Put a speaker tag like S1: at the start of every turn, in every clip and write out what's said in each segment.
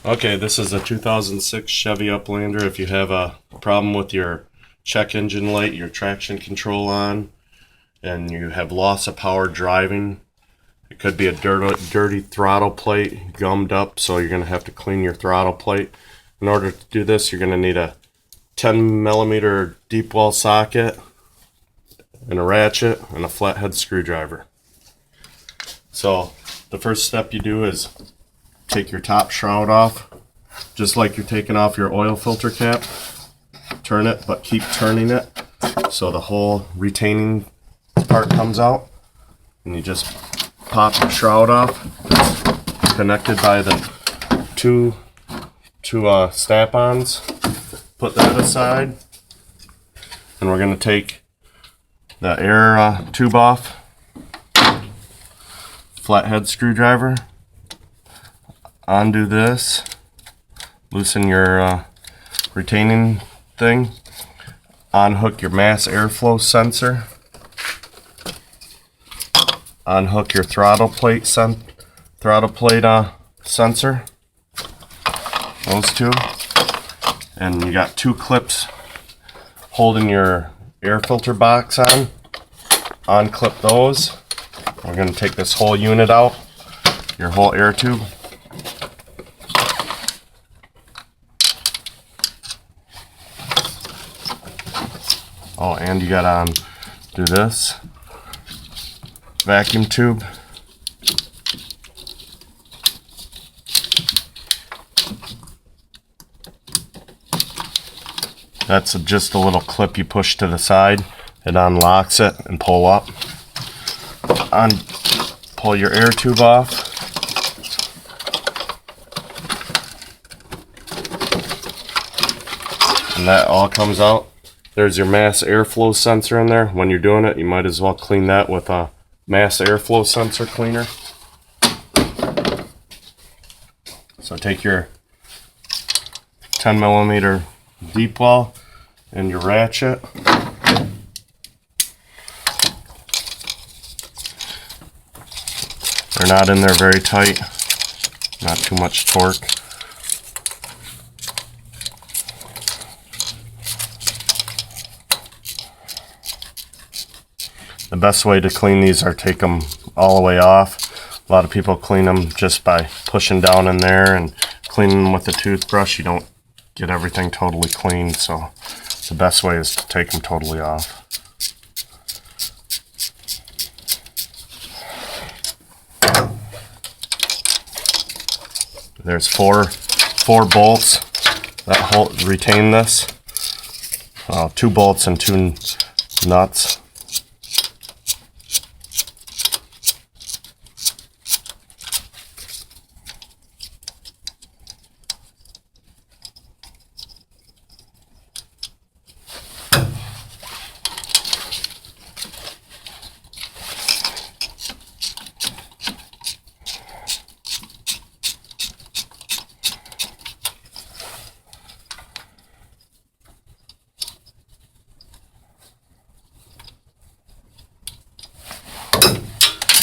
S1: Okay, this is a 2006 Chevy Uplander. If you have a problem with your check engine light, your traction control on, and you have loss of power driving, it could be a dirty throttle plate, gummed up, so you're going to have to clean your throttle plate. In order to do this, you're going to need a 10 millimeter deep well socket, and a ratchet, and a flathead screwdriver. So the first step you do is take your top shroud off, just like you're taking off your oil filter cap. Turn it, but keep turning it so the whole retaining part comes out. And you just pop the shroud off. It's connected by the two snap-ons. Put that aside. And we're going to take the air tube off. Flathead screwdriver. Undo this, loosen your retaining thing, unhook your mass airflow sensor, unhook your throttle plate sensor, those two, and you got two clips holding your air filter box on. Unclip those. We're going to take this whole unit out, your whole air tube. Oh, and you gotta do this vacuum tube. That's just a little clip you push to the side. It unlocks it and pull up. Pull your air tube off. And that all comes out. There's your mass airflow sensor in there. When you're doing it, you might as well clean that with a mass airflow sensor cleaner. So take your 10 millimeter deep well and your ratchet. They're not in there very tight, not too much torque. The best way to clean these are take them all the way off. A lot of people clean them just by pushing down in there and cleaning them with a toothbrush. You don't get everything totally clean, so the best way is to take them totally off. There's four bolts that retain this. 2 bolts and 2 nuts.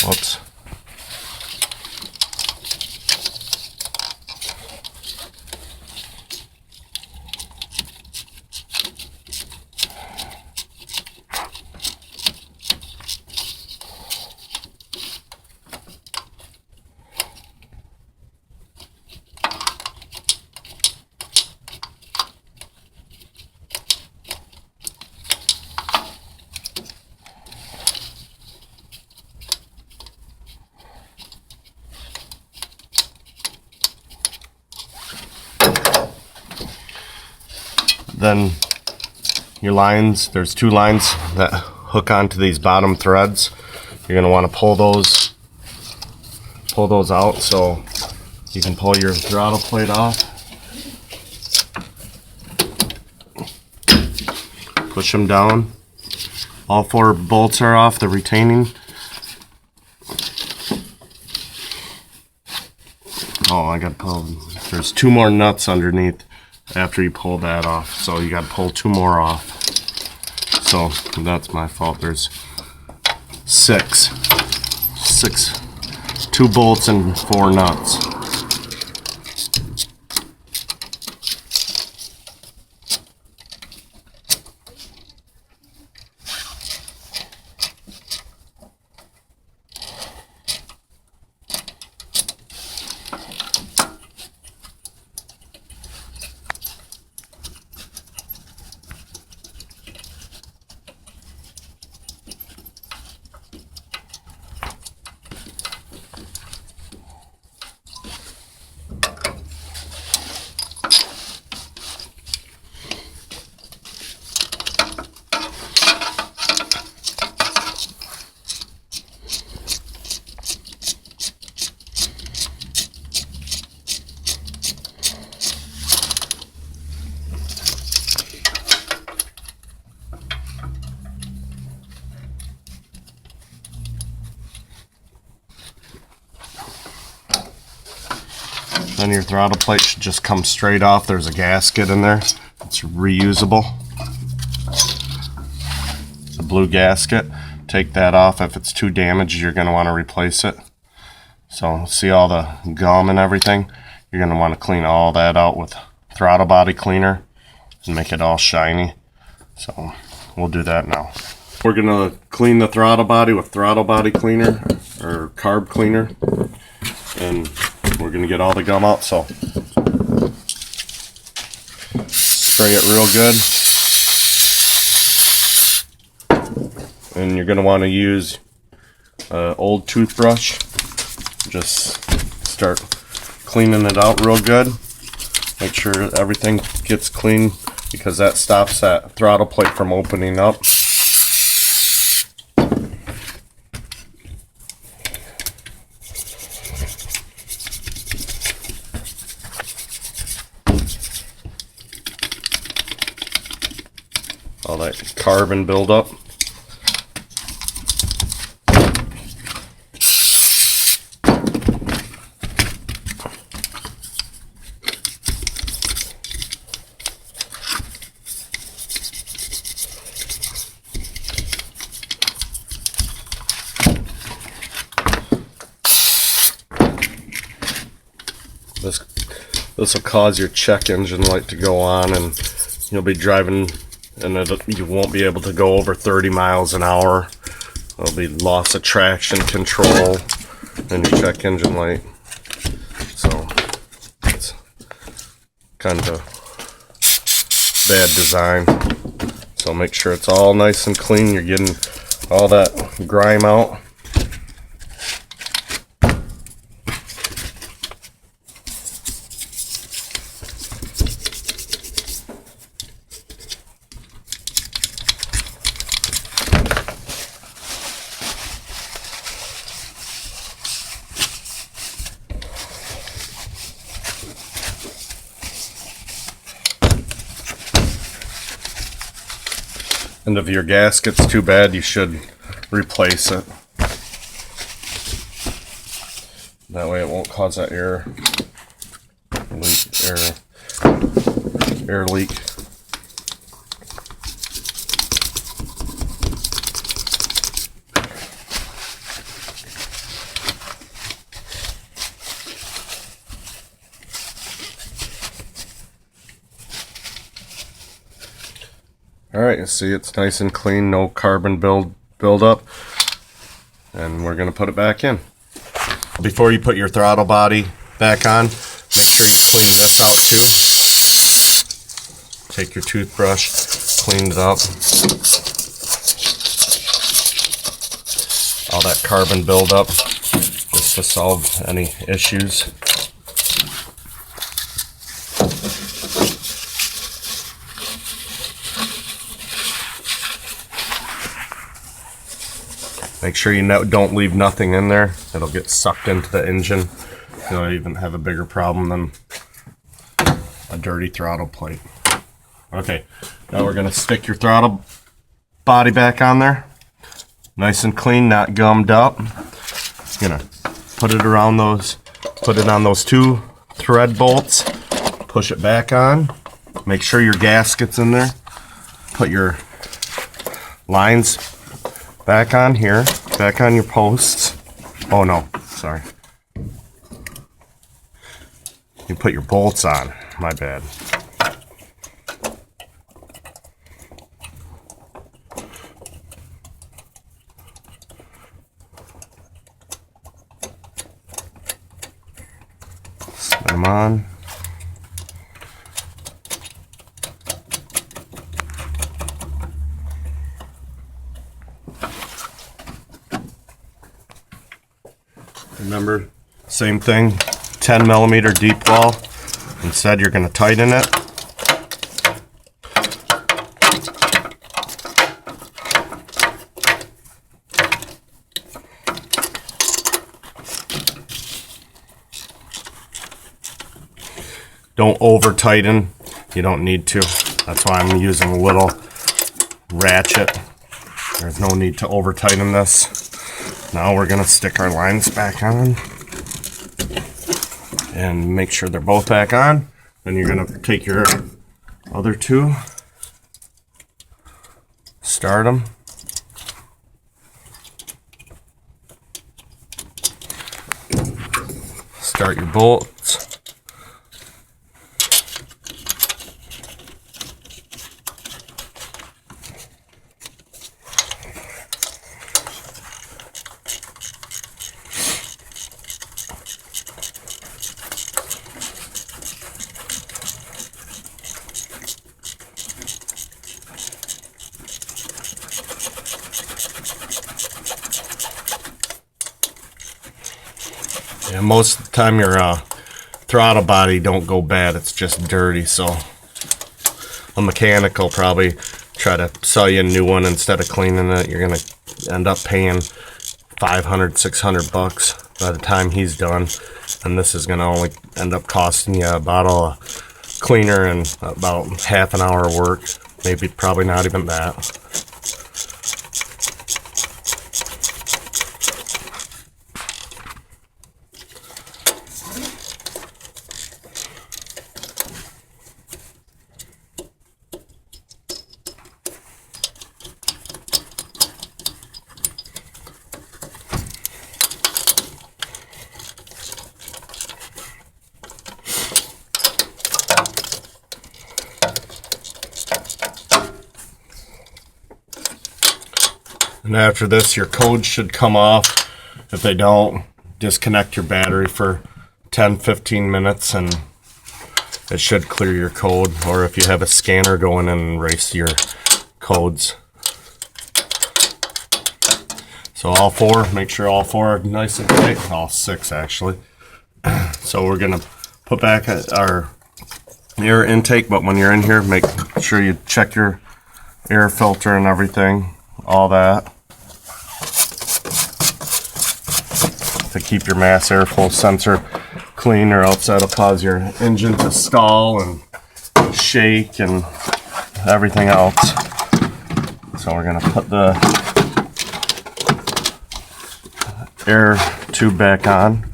S1: Whoops. Then your lines, there's 2 lines that hook onto these bottom threads. You're going to want to pull those out so you can pull your throttle plate off. Push them down. All 4 bolts are off the retaining. Oh, I got to pull. There's 2 more nuts underneath after you pull that off, so you got to pull 2 more off. So that's my fault. There's 6, 2 bolts and 4 nuts. Then your throttle plate should just come straight off. There's a gasket in there. It's reusable. It's a blue gasket. Take that off. If it's too damaged, you're going to want to replace it. So see all the gum and everything? You're going to want to clean all that out with throttle body cleaner and make it all shiny. So we'll do that now. We're going to clean the throttle body with throttle body cleaner or carb cleaner. And we're going to get all the gum out. So spray it real good. And you're going to want to use an old toothbrush. Just start cleaning it out real good. Make sure everything gets clean because that stops that throttle plate from opening up. All that carbon buildup. This will cause your check engine light to go on, and you'll be driving and you won't be able to go over 30 miles an hour. There'll be loss of traction control and your check engine light. So it's kind of a bad design. So make sure it's all nice and clean. You're getting all that grime out. And if your gasket's too bad, you should replace it. That way it won't cause that air leak. Alright, you see it's nice and clean, no carbon build up. And we're going to put it back in. Before you put your throttle body back on, make sure you clean this out too. Take your toothbrush, clean it up. All that carbon buildup, just to solve any issues. Make sure you don't leave nothing in there. It'll get sucked into the engine. You'll even have a bigger problem than a dirty throttle plate. Okay, now we're going to stick your throttle body back on there. Nice and clean, not gummed up. You're going to put it on those two thread bolts. Push it back on. Make sure your gasket's in there. Put your lines back on here, back on your posts. Oh no, sorry. You put your bolts on, my bad. Set them on. Remember, same thing, 10 millimeter deep wall. Instead, you're going to tighten it. Don't over tighten. You don't need to. That's why I'm using a little ratchet. There's no need to over tighten this. Now we're going to stick our lines back on. and make sure they're both back on. Then you're going to take your other two, start them, start your bolts. Yeah, most of the time your throttle body don't go bad, it's just dirty, so a mechanic will probably try to sell you a new one instead of cleaning it. You're gonna end up paying $500-600 by the time he's done, and this is gonna only end up costing you a bottle of cleaner and about half an hour work, maybe probably not even that. And after this, your codes should come off. If they don't, disconnect your battery for 10-15 minutes and it should clear your code. Or if you have a scanner, go in and erase your codes. So all four, make sure all four are nice and tight. All six, actually. So we're going to put back our air intake, but when you're in here, make sure you check your air filter and everything, all that, to keep your mass airflow sensor clean, or else that'll cause your engine to stall and shake and everything else. So we're going to put the air tube back on.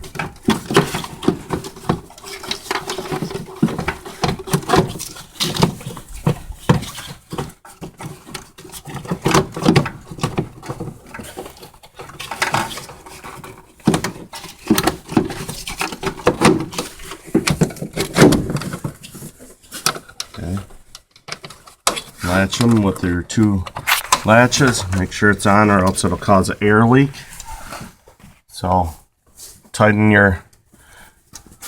S1: Latch them with your two latches. Make sure it's on, or else it'll cause an air leak. So tighten your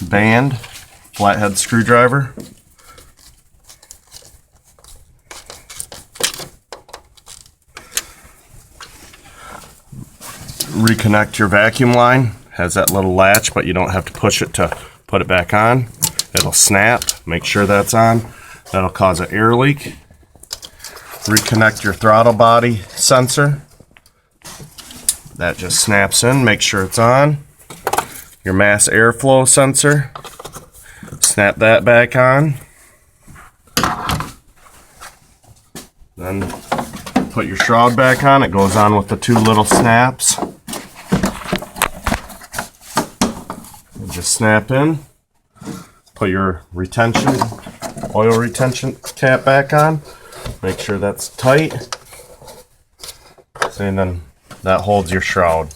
S1: band, flathead screwdriver. Reconnect your vacuum line. Has that little latch, but you don't have to push it to put it back on. It'll snap. Make sure that's on. That'll cause an air leak. Reconnect your throttle body sensor. That just snaps in. Make sure it's on. Your mass airflow sensor. Snap that back on. Then put your shroud back on. It goes on with the two little snaps. And just snap in. Put your oil retention cap back on. Make sure that's tight. And then that holds your shroud.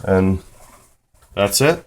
S1: And that's it.